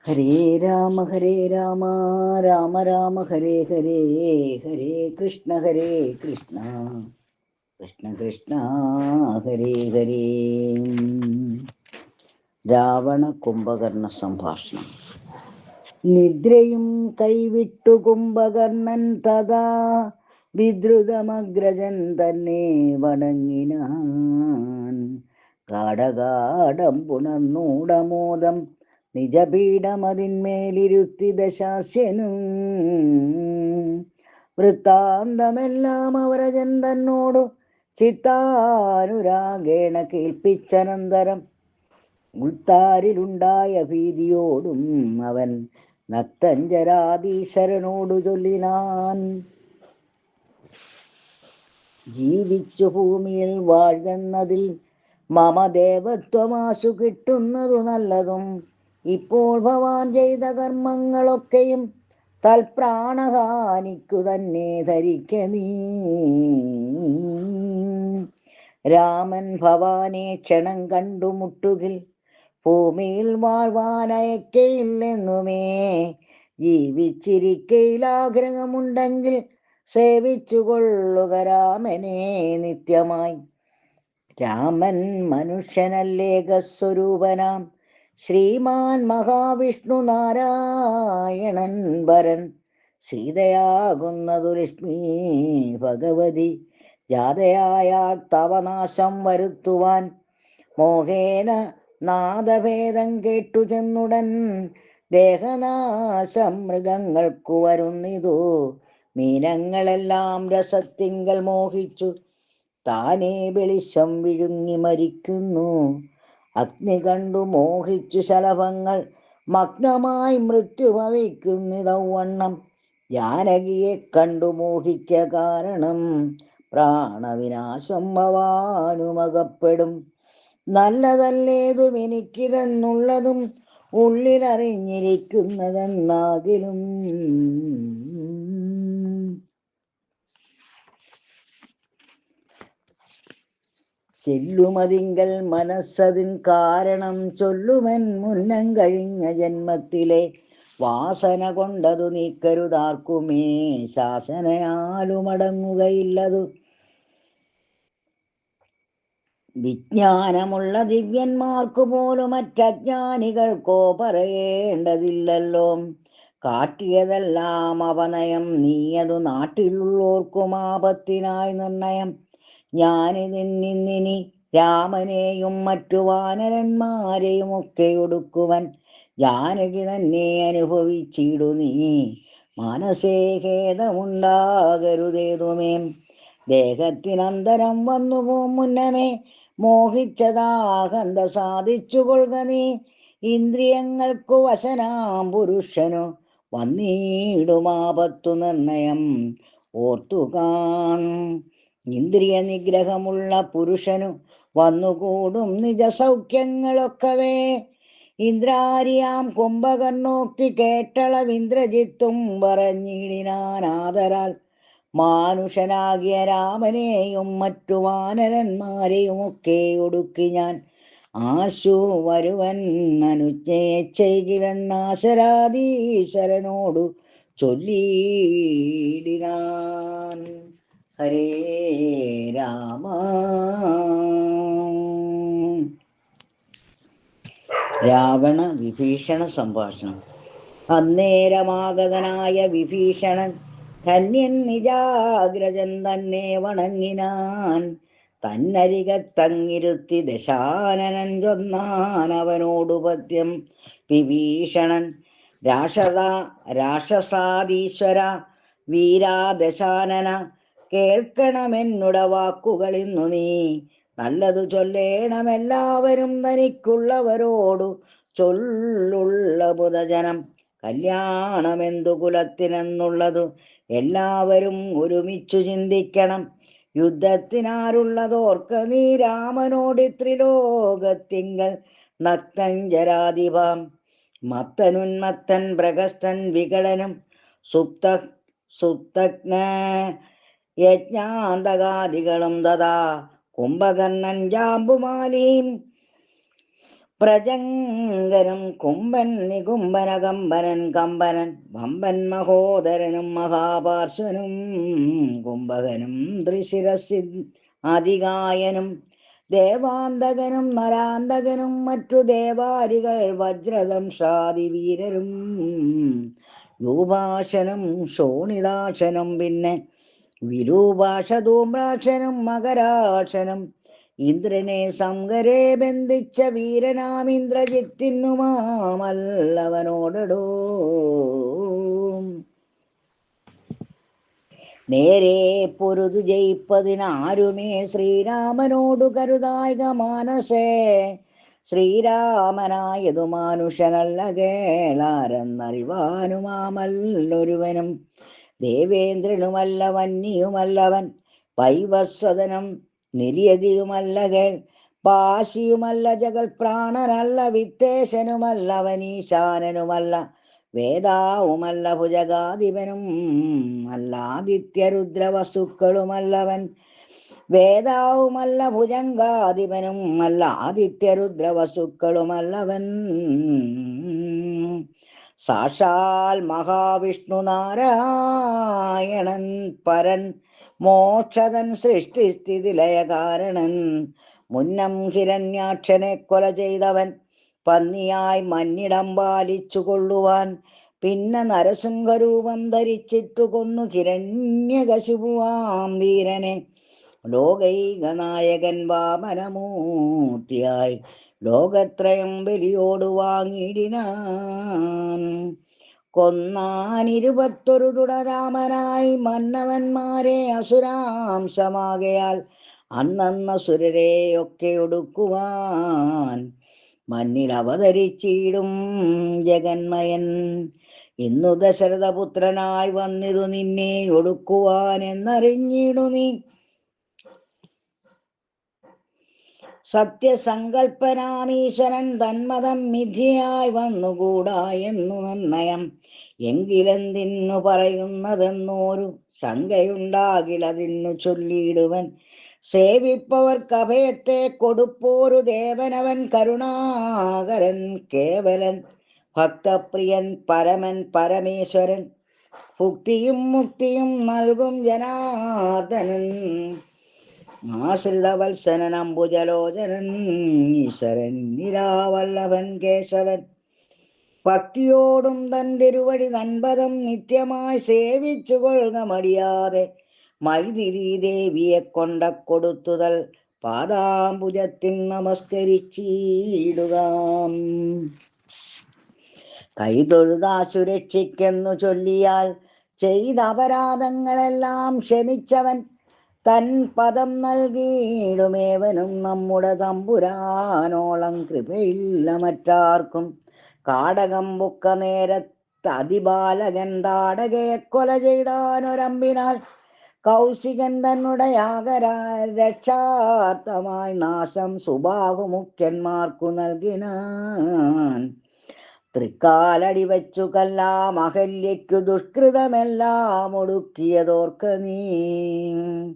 ഹരേ രാമ രാമ രാമ ഹരേ ഹരേ, ഹരേ കൃഷ്ണ കൃഷ്ണ കൃഷ്ണ ഹരേ ഹരേ. രാവണ കുംഭകർണ സംഭാഷണം. നിദ്രയും കൈവിട്ടു കുംഭകർണൻ തഥാ വിദ്രുതമഗ്രജൻ തന്നെ വണങ്ങിനാൻ. കാടകാടം പുണർന്നൂടമോദം നിജപീഠമതിന്മേലിരുത്തി ദശാസ്യനും. വൃത്താന്തമെല്ലാം അവരജൻ തന്നോടു ചിത്താനുരാഗേണ കേൾപ്പിച്ചനന്തരം ഉൾത്താരിലുണ്ടായ ഭീതിയോടും അവൻ നക്തഞ്ചരാധീശ്വരനോടു ചൊല്ലിനാൻ. ജീവിച്ചു ഭൂമിയിൽ വാഴുന്നതിൽ മമ ദേവത്വമാശു കിട്ടുന്നതു നല്ലതും. ഇപ്പോൾ ഭവാൻ ചെയ്ത കർമ്മങ്ങളൊക്കെയും തൽപ്രാണഹാനിക്കു തന്നെ ധരിക്ക നീ. രാമൻ ഭവാനെ ക്ഷണം കണ്ടുമുട്ടുകിൽ ഭൂമിയിൽ വാഴ്വാനയക്കയില്ലെന്നുമേ. ജീവിച്ചിരിക്കയിൽ ആഗ്രഹമുണ്ടെങ്കിൽ സേവിച്ചു കൊള്ളുക രാമനെ നിത്യമായി. രാമൻ മനുഷ്യനല്ലേകസ്വരൂപനാം ശ്രീമാൻ മഹാവിഷ്ണു നാരായണൻ വരൻ. സീതയാകുന്നതു ലക്ഷ്മി ഭഗവതി ജാതയായ തവനാശം വരുത്തുവാൻ. മോഹേന നാദഭേദം കേട്ടു ചെന്നുടൻ ദേഹനാശം മൃഗങ്ങൾക്കു വരുന്നിതു. മീനങ്ങളെല്ലാം രസത്തിങ്കൽ മോഹിച്ചു താനേ വെളിച്ചം വിഴുങ്ങി മരിക്കുന്നു. അഗ്നി കണ്ടു മോഹിച്ചു ശലഭങ്ങൾ മഗ്നമായി മൃത്യു ഭവിക്കുന്നിതവണ്ണം. ജാനകിയെ കണ്ടു മോഹിക്ക കാരണം പ്രാണവിനാശം ഭവാനുമകപ്പെടും. നല്ലതല്ലേതും എനിക്കിതെന്നുള്ളതും ഉള്ളിലറിഞ്ഞിരിക്കുന്നതെന്നാകിലും. ചെല്ലുമതിങ്കൽ മനസ്സതിൻ കാരണം ചൊല്ലുമൻ മുന്നം കഴിഞ്ഞ ജന്മത്തിലെ വാസന കൊണ്ടതു നീക്കരുതാർക്കുമേ. ശാസനയാലുമടങ്ങുകയില്ലതു. വിജ്ഞാനമുള്ള ദിവ്യന്മാർക്കു പോലും മറ്റജ്ഞാനികൾക്കോ പറയേണ്ടതില്ലല്ലോ. കാട്ടിയതെല്ലാം അവനയം നീയതു നാട്ടിലുള്ളോർക്കും ആപത്തിനായി നിർണയം. ഞാനിതിന്നിനി രാമനെയും മറ്റു വാനരന്മാരെയും ഒക്കെ ഒടുക്കുവൻ. ജാനകി തന്നെ അനുഭവിച്ചിടു നീ മനസ്സേ ഖേദമുണ്ടാകരുതേതുമേ. ദേഹത്തിനന്തരം വന്നു മുന്നമേ മോഹിച്ചതാകന്ത സാധിച്ചു കൊള്ളുക നീ. ഇന്ദ്രിയങ്ങൾക്കു വശനാം പുരുഷനു വന്നിടുമാപത്തു നിർണയം ഓർത്തുകാൺ. ഇന്ദ്രിയ നിഗ്രഹമുള്ള പുരുഷനു വന്നുകൂടും നിജസൗഖ്യങ്ങളൊക്കവേ. ഇന്ദ്രാരിയാം കുംഭകർണോക്തി കേട്ടളവിന്ദ്രജിത്തും പറഞ്ഞിടിനാൻ ആദരാൽ. മാനുഷനാകിയ രാമനെയും മറ്റു വാനരന്മാരെയും ഒക്കെ ഒടുക്കി ഞാൻ ആശു വരുവൻ അനുജ്ഞയെ ചെയ്കിലെന്നാശരാധീശ്വരനോടു ചൊല്ലിയിടിനാൻ. ഹരേ രാമ. രാവണ വിഭീഷണ സംഭാഷണം. അന്നേരമാഗതനായ വിഭീഷണൻ ധന്യൻ നിജാഗ്രജൻ തന്നെ വണങ്ങിനാൻ. തന്നരികത്തങ്ങിരുത്തി ദശാനനൻ ചൊന്നാൻ അവനോടു പദ്യം വിഭീഷണൻ. രാക്ഷസാധീശ്വര വീരാ ദശാനന, കേൾക്കണമെന്നുട വാക്കുകൾ ഇന്നു നീ. നല്ലതു ചൊല്ലേണമെല്ലാവരും തനിക്കുള്ളവരോടു ചൊല്ലുള്ള ബുധജനം. കല്യാണമെന്തു കുലത്തിനെന്നുള്ളതു എല്ലാവരും ഒരുമിച്ചു ചിന്തിക്കണം. യുദ്ധത്തിനാരുള്ളതോർക്ക നീ രാമനോടി ത്രിലോകത്തിങ്കൽ നക്തഞ്ചരാധിപാം. മത്തനുന്മത്തൻ പ്രഗസ്തൻ വികടനും സുപ്തജ്ഞ യജ്ഞാന്തകാദികളും തഥാ കുംഭകർണൻ ജാമ്പുമാലിയും പ്രജങ്കനും കുംഭൻ നികുംഭനകമ്പനൻ കമ്പനൻ വമ്പൻ മഹോദരനും മഹാപാർശ്വനും കുംഭകനും ത്രിശിരസി അതികായനും ദേവാന്തകനും നരാന്തകനും മറ്റു ദേവാരികൾ വജ്രദംഷാദി വീരരും യൂപാശനും ശോണിതാശനും പിന്നെ വിരൂപാക്ഷധൂമ്രാക്ഷനും മകരാക്ഷനും ഇന്ദ്രനെ സംഗരെ ബന്ധിച്ച വീരനാം ഇന്ദ്രജിത്തിനുമാമല്ലവനോടോ നേരെ പൊരുതു ജയിപ്പതിനാരുമേ ശ്രീരാമനോടു കരുതായിക മാനസേ ശ്രീരാമനായതു മാനുഷനല്ല കേളാരെന്നറിവാനുമാമല്ലൊരുവനും ദേവേന്ദ്രനുമല്ല വന്യയുമല്ലവൻ വൈവസ്വതനം നിര്യതിയുമല്ല കേൾ പാശിയുമല്ല ജഗൽ പ്രാണനല്ല വിത്തേശനുമല്ല വനീശാനനുമല്ല വേദാവുമല്ല ഭുജഗാധിപനും അല്ലാദിത്യരുദ്രവസുക്കളുമല്ലവൻ വേദാവുമല്ല ഭുജങ്കാധിപനും അല്ല ആദിത്യരുദ്രവസുക്കളുമല്ലവൻ സാക്ഷാൽ മഹാവിഷ്ണു നാരായണൻ പരൻ മോക്ഷതൻ സൃഷ്ടിസ്ഥിതി ലയകാരണൻ മുന്നം ഹിരണ്യാക്ഷനെ കൊല ചെയ്തവൻ പന്നിയായി മന്നിടം പാലിച്ചു കൊള്ളുവാൻ പിന്നെ നരസിംഹരൂപം ധരിച്ചിട്ടു കൊന്നു ഹിരണ്യകശിപുവാം വീരനെ ലോകൈകനായകൻ വാമനമൂർത്തിയായി ലോകത്രയം ബലിയോട് വാങ്ങിയിടിനാൻ കൊന്നാൻ 21 തുടരാമനായി മന്നവന്മാരെ അസുരാംശമാകയാൽ അന്നസുരരെയൊക്കെ ഒടുക്കുവാൻ മന്നിലവതരിച്ചിടും ജഗന്മയൻ ഇന്നു ദശരഥപുത്രനായി വന്നിതു നിന്നെ ഒടുക്കുവാൻ എന്നറിഞ്ഞിടു നീ സത്യസങ്കൽപ്പനാമീശ്വരൻ തന്മതം മിഥ്യയായി വന്നുകൂടാ എന്നു നിർണയം എങ്കിലെന്തിന്നു പറയുന്നതെന്നോരു ശങ്കയുണ്ടാകിലതിന്നു ചൊല്ലിയിടുവൻ സേവിപ്പവർക്ക് അഭയത്തെ കൊടുപ്പോരു ദേവനവൻ കരുണാകരൻ കേവലൻ ഭക്തപ്രിയൻ പരമൻ പരമേശ്വരൻ ഭുക്തിയും മുക്തിയും നൽകും ജനാർദ്ദനൻ ആശ്രിതവത്സനൻ അംബുജലോചനൻ ഈശ്വരൻ നിരാവല്ലഭൻ കേശവൻ ഭക്തിയോടും തൻ തിരുവടി നൻപദം നിത്യമായി സേവിച്ചു കൊള്ളുക മടിയാതെ മൈഥിലി ദേവിയെ കൊണ്ട കൊടുത്തുതൽ പാദാംബുജത്തിൽ നമസ്കരിച്ചിടുക കൈതൊഴുതാ സുരക്ഷിക്കെന്നു ചൊല്ലിയാൽ ചെയ്ത അപരാധങ്ങളെല്ലാം ക്ഷമിച്ചവൻ തൻ പദം നൽകിയിടുമേവനും നമ്മുടെ തമ്പുരാനോളം കൃപയില്ല മറ്റാർക്കും കാടകം ബുക്ക നേരത്ത് അതിബാലകൻ താടകയെ കൊല ചെയ്താനൊരമ്പിനാൽ കൗശികൻ തന്നെ രക്ഷാർത്ഥമായി നാശം സുബാഹുമുഖ്യന്മാർക്കു നൽകിനാൻ തൃക്കാലടി വച്ചു കല്ലാം അഹല്യയ്ക്കു ദുഷ്കൃതമെല്ലാം ഒടുക്കിയതോർക്ക നീ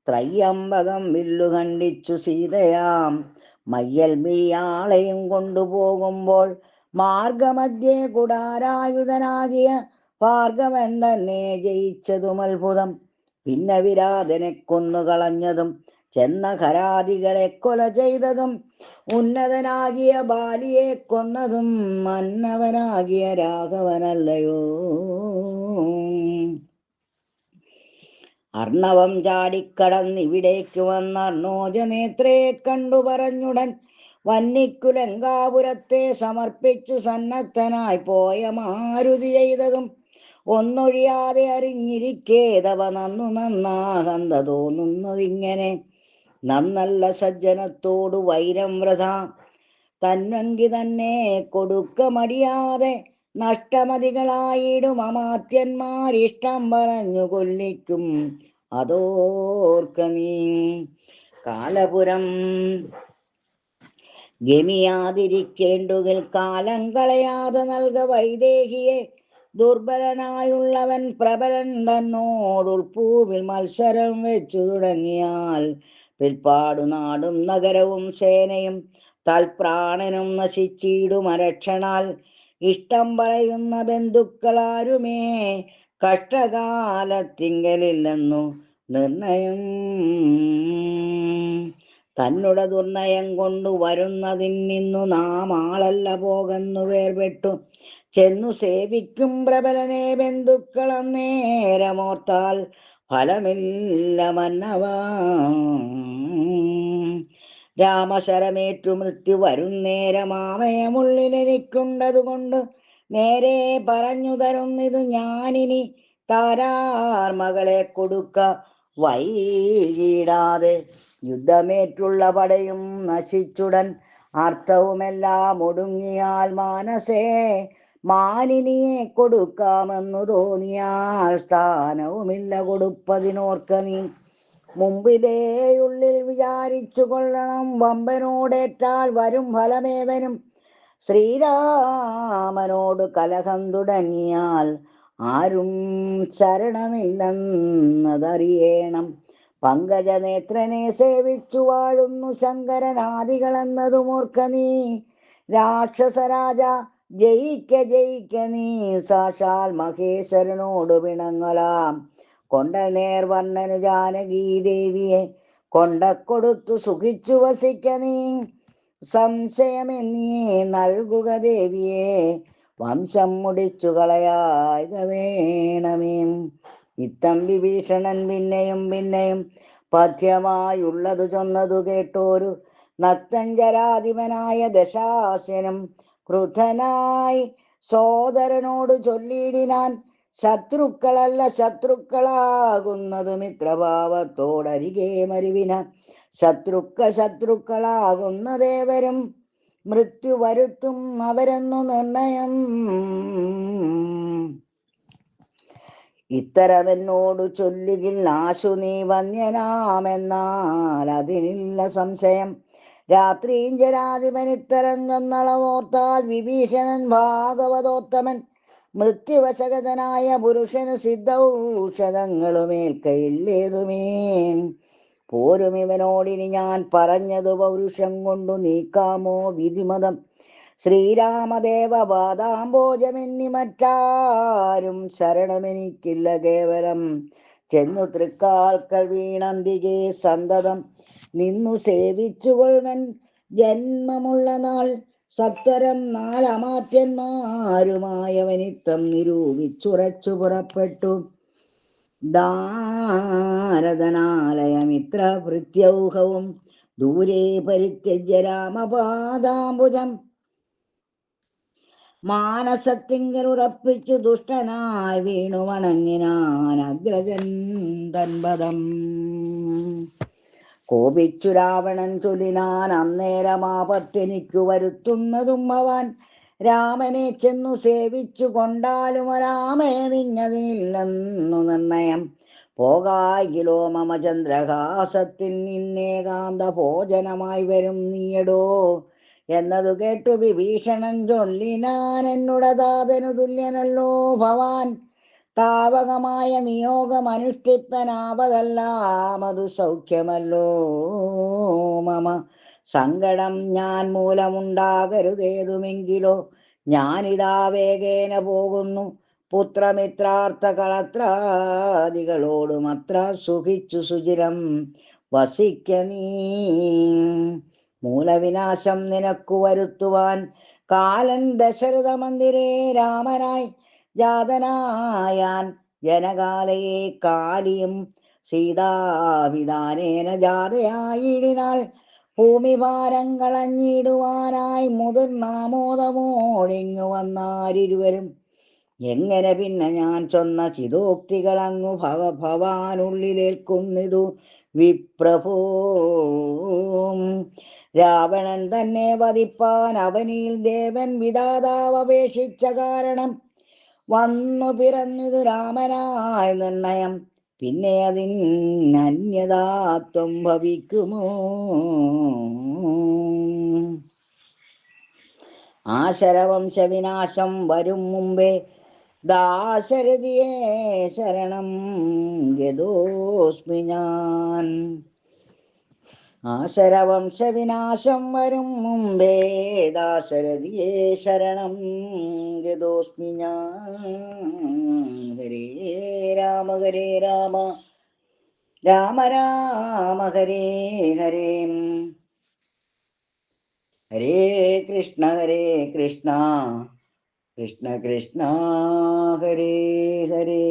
ത്രയ്യംബകം വില്ലു കണ്ടിച്ചു സീതയാം മയ്യൽ മിഴിയാളെയും കൊണ്ടുപോകുമ്പോൾ മാർഗമധ്യേ കുടാരായുധനാകിയ ഭാർഗവൻ തന്നെ ജയിച്ചതും അത്ഭുതം പിന്നെ വിരാതനെ കൊന്നുകളഞ്ഞതും ചെന്ന ഖരാദികളെ കൊല ചെയ്തതും ഉന്നതനാകിയ ബാലിയെ കൊന്നതും മന്നവനാകിയ രാഘവനല്ലയോ അർണവം ചാടിക്കടന്നിവിടേക്ക് വന്ന അർണോജനേത്രയെ കണ്ടു പറഞ്ഞുടൻ വന്നിക്കു ലങ്കാപുരത്തെ സമർപ്പിച്ചു സന്നദ്ധനായി പോയ മാരുതി ചെയ്തതും ഒന്നൊഴിയാതെ അറിഞ്ഞിരിക്കേതവ നന്നാകന്ത തോന്നുന്നതിങ്ങനെ നന്നല്ല സജ്ജനത്തോടു വൈരം വ്രത തന്വങ്കി തന്നെ കൊടുക്ക മടിയാതെ നഷ്ടമതികളായിടും അമാത്യന്മാരിഷ്ടം പറഞ്ഞു കൊല്ലിക്കും അതോർക്ക നീ കാലപുരം ഗമിയാതിരിക്കേണ്ടുകിൽ കാലം കളയാതെ നൽക വൈദേഹിയെ ദുർബലനായുള്ളവൻ പ്രബലൻ തന്നോടുൾപ്പൂവിൽ മത്സരം വെച്ചു തുടങ്ങിയാൽ പിൽപ്പാടു നാടും നഗരവും സേനയും തൽപ്രാണനും നശിച്ചിടുമരക്ഷണാൽ ഇഷ്ടം പറയുന്ന ബന്ധുക്കളാരുമേ കഷ്ടകാലത്തിങ്കലില്ലെന്നു നിർണയം. തന്നുടെ ദുർനയം കൊണ്ടു വരുന്നതിന്നു നാം ആളല്ല പോകുന്നു വേർപെട്ടു ചെന്നു സേവിക്കും പ്രബലനെ ബന്ധുക്കൾ അന്നേരമോർത്താൽ ഫലമില്ല മന്നവ. രാമശരമേറ്റു മൃത്യു വരുന്നേരമാമയമുള്ളിലെനിക്കുണ്ടതുകൊണ്ട് നേരെ പറഞ്ഞു തരുന്നിതു ഞാനിനി താരാർ മകളെ കൊടുക്ക വൈകിടാതെ. യുദ്ധമേറ്റുള്ള പടയും നശിച്ചുടൻ അർത്ഥവുമെല്ലാം ഒടുങ്ങിയാൽ മാനസേ മാനിനിയെ കൊടുക്കാമെന്നു തോന്നിയാൽ സ്ഥാനവുമില്ല കൊടുപ്പതിനോർക്ക നീ. മുമ്പിലേയുള്ളിൽ വിചാരിച്ചു കൊള്ളണം വമ്പനോടേറ്റാൽ വരും ഫലമേവനും. ശ്രീരാമനോട് കലഹം തുടങ്ങിയാൽ ആരും ശരണമില്ലെന്നതറിയേണം. പങ്കജനേത്രനെ സേവിച്ചു വാഴുന്നു ശങ്കരനാദികളെന്നതുമോർക്ക നീ. രാക്ഷസരാജ ജയിക്ക നീ സാക്ഷാൽ മഹേശ്വരനോട് പിണങ്ങലാം. കൊണ്ട നേർവർണ്ണനു ജാനകീദേവിയെ കൊണ്ടക്കൊടുത്തു സുഖിച്ചു വസിക്ക നീ. സംശയമെന്നിയെ നൽകുക ദേവിയെ വംശം മുടിച്ചു കളയായിക വേണമേ. ഇത്തം വിഭീഷണൻ പിന്നെയും പിന്നെയും പഥ്യമായുള്ളതു ചൊന്നതു കേട്ടോരു നക്തഞ്ചരാധിപനായ ദശാസ്യനും ക്രുദ്ധനായി സോദരനോട് ചൊല്ലിയിടിനാൻ. ശത്രുക്കളല്ല ശത്രുക്കളാകുന്നത് മിത്രഭാവത്തോടരികെ മരുവിന. ശത്രുക്കളാകുന്നതേവരും മൃത്യു വരുത്തും അവരെന്നു നിർണയം. ഇത്തരമെന്നോടു ചൊല്ലുകിൽ ആശു നീ വന്യനാമെന്നാൽ അതിനില്ല സംശയം. രാത്രിഞ്ചരാധിപൻ ഇത്തരം ചൊന്നളവോർത്താൽ വിഭീഷണൻ ഭാഗവതോത്തമൻ. മൃത്യുവശഗതനായ പുരുഷന് സിദ്ധൌഷധങ്ങളുമേൽക്കയില്ലേതുമേ. പോരും ഇവനോടിനി ഞാൻ പറഞ്ഞതു പൗരുഷം കൊണ്ടു നീക്കാമോ വിധിമതം. ശ്രീരാമദേവ പാദാംബോജമെന്നി മറ്റാരും ശരണമെനിക്കില്ല കേവലം. ചെന്നു തൃക്കാൽക്കൽ വീണന്തികെ സന്തതം നിന്നു സേവിച്ചുകൊള്ളുവൻ ജന്മമുള്ള നാൾ. സത്വരം നാലമാത്യന്മാരുമായവനിത്തം നിരൂപിച്ചുറച്ചു പുറപ്പെട്ടു. ദാരദനാലയമിത്ര ഭൃത്യൗഹവും ദൂരെ പരിത്യജ്യ രാമപാദാംബുജം. മാനസത്തിങ്കലുറപ്പിച്ചു ദുഷ്ടനായി വീണു വണങ്ങിനാൻ അഗ്രജൻ തൻപദം. കോപിച്ചു രാവണൻ ചൊല്ലിനാൻ അന്നേരമാപത്തെനിക്കു വരുത്തുന്നതും ഭവാൻ. രാമനെ ചെന്നു സേവിച്ചു കൊണ്ടാലും രാമേനിഞ്ഞതില്ലെന്നു നിർണയം. പോകായിലോ മമ ചന്ദ്രഹാസത്തിൽ നിന്നേകാന്ത ഭോജനമായി വരും നീയടോ എന്നതു കേട്ടു വിഭീഷണൻ ചൊല്ലിനാൻ. എന്നുടതാതനു തുല്യനല്ലോ ഭവാൻ. താവകമായ നിയോഗമനുഷ്ഠിപ്പനാവതെല്ലാമതു സൗഖ്യമല്ലോ മമ. സങ്കടം ഞാൻ മൂലമുണ്ടാകരുതേതുമെങ്കിലോ ഞാനിതാ വേഗേന പോകുന്നു. പുത്രമിത്രാർത്ഥ കളത്രാദികളോടുമത്ര സുഖിച്ചു സുചിരം വസിക്ക നീ. മൂലവിനാശം നിനക്കു വരുത്തുവാൻ കാലൻ ദശരഥ മന്ദിരേ രാമനായി ജാതനായാൻ. ജനകാലയെ കാലിയും സീതാവിധാനേന ജാതയായിടിനാൾ. ഭൂമിഭാരം കളഞ്ഞിടുവാനായി മുതിർന്നാമോദമോടിങ്ങു വന്നാരിരുവരും. എങ്ങനെ പിന്നെ ഞാൻ ചൊന്ന ഹിതോക്തികൾ അങ്ങു ഭവാനുള്ളിലേൽക്കുന്നിതു വിപ്രഭോ. രാവണൻ തന്നെ വധിപ്പാൻ അവനിൽ ദേവൻ വിധാതാവപേക്ഷിച്ച കാരണം വന്നു പിറന്നിതു രാമനായ നിർണയം. പിന്നെ അതിനന്യതാത്വം ഭവിക്കുമോ. ആശരവംശവിനാശം വരും മുമ്പേ ദാശരഥിയെ ശരണം ഗതോസ്മി ഞാൻ. ആശരവംശവിനാശം വരും മുമ്പേ ദാശരഥിയെ ശരണം ഗതോസ്മി ഞാൻ. ഹരേ രാമ ഹരേ രാമ രാമ രാമ ഹരേ ഹരേ. ഹരേ കൃഷ്ണ കൃഷ്ണ കൃഷ്ണ ഹരേ ഹരേ.